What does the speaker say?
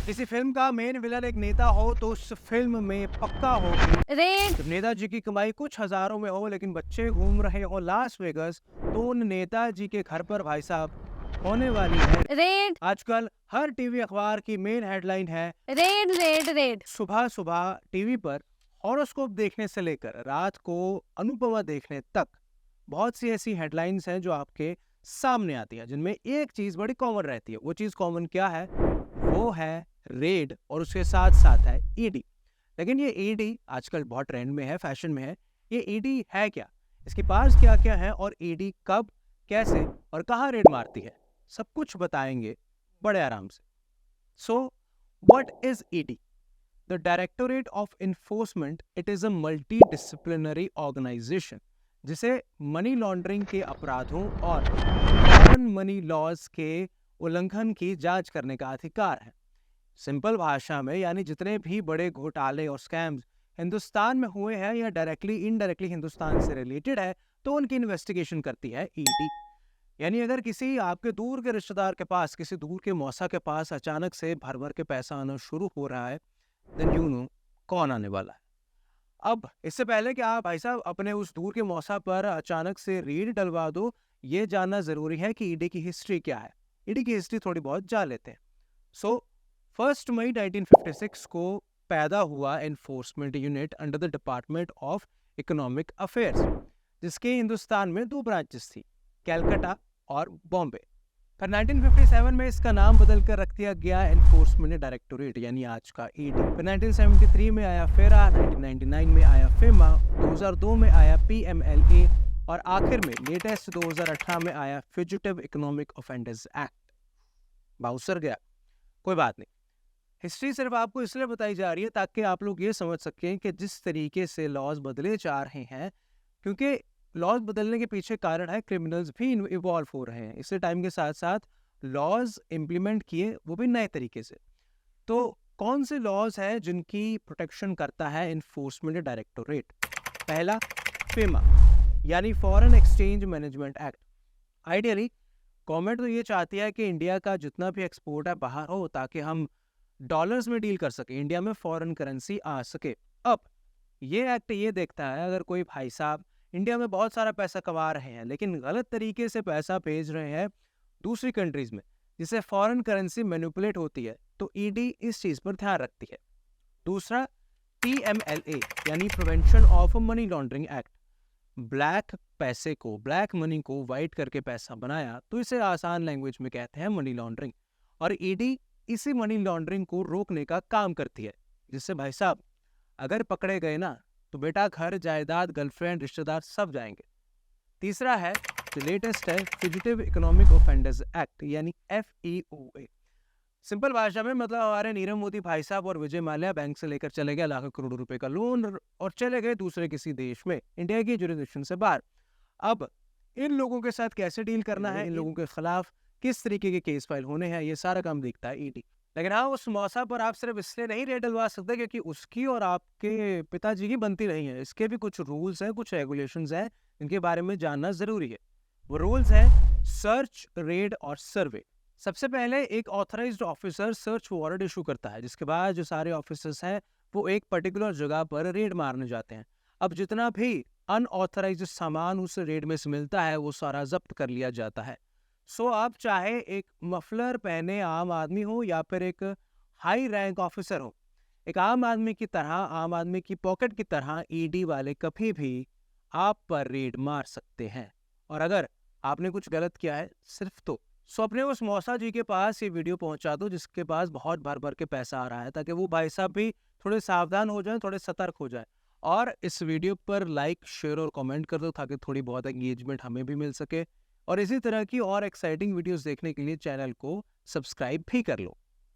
किसी फिल्म का main villain एक नेता हो तो उस फिल्म में पक्का हो कि रेड जब नेताजी की कमाई कुछ हजारों में हो लेकिन बच्चे घूम रहे हो लास वेगस, तो उन नेताजी के घर पर भाई साहब होने वाली है। रेड आजकल हर टीवी अखबार की मेन हेडलाइन है रेड रेड रेड। सुबह सुबह टीवी पर हॉरोस्कोप देखने से लेकर रात को अनुपमा देखने तक। बहुत सी ऐसी हेडलाइंस हैं जो आपके सामने आती है जिनमें एक चीज बड़ी कॉमन रहती है। वो चीज कॉमन क्या है? वो है रेड और उसके साथ साथ है ईडी। लेकिन ये ईडी आजकल बहुत ट्रेंड में है, फैशन में है। ये ईडी है क्या, इसके पास क्या क्या है और ईडी कब, कैसे और कहाँ रेड मारती है, सब कुछ बताएंगे बड़े आराम से। So what is ED? The Directorate of Enforcement, it is a multidisciplinary organization जिसे मनी लॉन्ड्रिंग के अपराधों और फॉरेन मनी लॉज के उल्लंघन की जांच करने का अधिकार है। सिंपल भाषा में यानी जितने भी बड़े घोटाले और स्कैम्स हिंदुस्तान में हुए हैं या डायरेक्टली इनडायरेक्टली हिंदुस्तान से रिलेटेड है तो उनकी इन्वेस्टिगेशन करती है ईडी। यानी अगर किसी आपके दूर के रिश्तेदार के पास, किसी दूर के मौसा के पास अचानक से भर भर के पैसा आना शुरू हो रहा है, देन यू नो कौन आने वाला है। अब इससे पहले कि आप भाई साहब अपने उस दूर के मौसा पर अचानक से रेड डलवा दो, ये जानना जरूरी है कि ईडी की हिस्ट्री क्या है। ईडी की हिस्ट्री थोड़ी बहुत जान लेते हैं। सो 1 मई 1956 को पैदा हुआ enforcement unit under the department of economic affairs, जिसके हिंदुस्तान में 2 ब्रांचेस थी, कैलकाटा और बॉम्बे। फिर 1957 में इसका नाम बदल कर रख दिया गया एनफोर्समेंट डायरेक्टोरेट यानी आज का ईडी। फिर 1973 में आया फेरा, 1999 में आया फेमा, 2002 में आया पीएमएलए और आखिर में लेटेस्ट 2018 में आया fugitive economic offenders act. Bouncer गया, कोई बात नहीं। हिस्ट्री सिर्फ आपको इसलिए बताई जा रही है ताकि आप लोग ये समझ सकें कि जिस तरीके से लॉज बदले जा रहे हैं, क्योंकि लॉज बदलने के पीछे कारण है क्रिमिनल्स भी इवॉल्व हो रहे हैं, इससे टाइम के साथ साथ लॉज इम्प्लीमेंट किए वो भी नए तरीके से। तो कौन से लॉज है जिनकी प्रोटेक्शन करता है इन्फोर्समेंट डायरेक्टोरेट? पहला, फेमा यानी foreign exchange management act. Ideally government तो ये चाहती है कि इंडिया का जितना भी एक्सपोर्ट है बाहर हो ताकि हम डॉलर्स में डील कर सके, इंडिया में फॉरेन करेंसी आ सके। अब ये एक्ट ये देखता है अगर कोई भाई साहब इंडिया में बहुत सारा पैसा कमा रहे हैं लेकिन गलत तरीके से पैसा भेज रहे हैं दूसरी कंट्रीज में जिससे फॉरेन करेंसी मैनिपुलेट होती है, तो ईडी इस चीज पर ध्यान रखती है। दूसरा, पीएमएलए यानी prevention of money laundering act. Black पैसे को, ब्लैक मनी को वाइट करके पैसा बनाया तो इसे आसान लैंग्वेज में कहते हैं मनी लॉन्ड्रिंग, और ईडी इसी मनी लॉन्ड्रिंग को रोकने का काम करती है, जिससे भाई साहब अगर पकड़े गए ना तो बेटा घर जायदाद गर्लफ्रेंड रिश्तेदार सब जाएंगे। तीसरा है जो लेटेस्ट है फ्यूजिटिव इकोनॉमिक ऑफेंडर्स एक्ट यानी FEOA। सिंपल भाषा में मतलब हमारे नीरव मोदी भाई साहब और विजय माल्या बैंक से लेकर चले गए लाखों करोड़ रुपए का लोन और चले गए दूसरे किसी देश में इंडिया की जुरिडिक्शन से बाहर। अब इन लोगों के साथ कैसे डील करना है, इन लोगों के खिलाफ किस तरीके के केस फाइल होने हैं, ये सारा काम देखता है ईडी। लेकिन हाँ, उस मौसा पर आप सिर्फ इसलिए नहीं रेड डलवा सकते क्योंकि उसकी और आपके पिताजी की बनती नहीं है। इसके भी कुछ रूल्स हैं, कुछ रेगुलेशंस हैं, इनके बारे में जानना जरूरी है। वो रूल्स हैं सर्च, रेड और सर्वे। सबसे पहले एक authorised officer search warrant issue करता है, जिसके बाद जो सारे ऑफिसर्स हैं वो एक पर्टिकुलर जगह पर रेड मारने जाते हैं। अब जितना भी अनऑथराइज्ड सामान उस रेड में से मिलता है वो सारा जब्त कर लिया जाता है। सो आप चाहे एक मफलर पहने आम आदमी हो या फिर एक हाई रैंक ऑफिसर हो, एक आम आदमी की तरह, आम आदमी की पॉकेट की तरह ईडी वाले कभी भी आप पर रेड मार सकते हैं। और अगर आपने कुछ गलत किया है सिर्फ सो अपने उस मौसा जी के पास ये वीडियो पहुंचा दो जिसके पास बहुत भर भर के पैसा आ रहा है, ताकि वो भाई साहब भी थोड़े सावधान हो जाएं, थोड़े सतर्क हो जाएं। और इस वीडियो पर लाइक, शेयर और कमेंट कर दो ताकि थोड़ी बहुत एंगेजमेंट हमें भी मिल सके। और इसी तरह की और एक्साइटिंग वीडियोस देखने के लिए चैनल को सब्सक्राइब भी कर लो।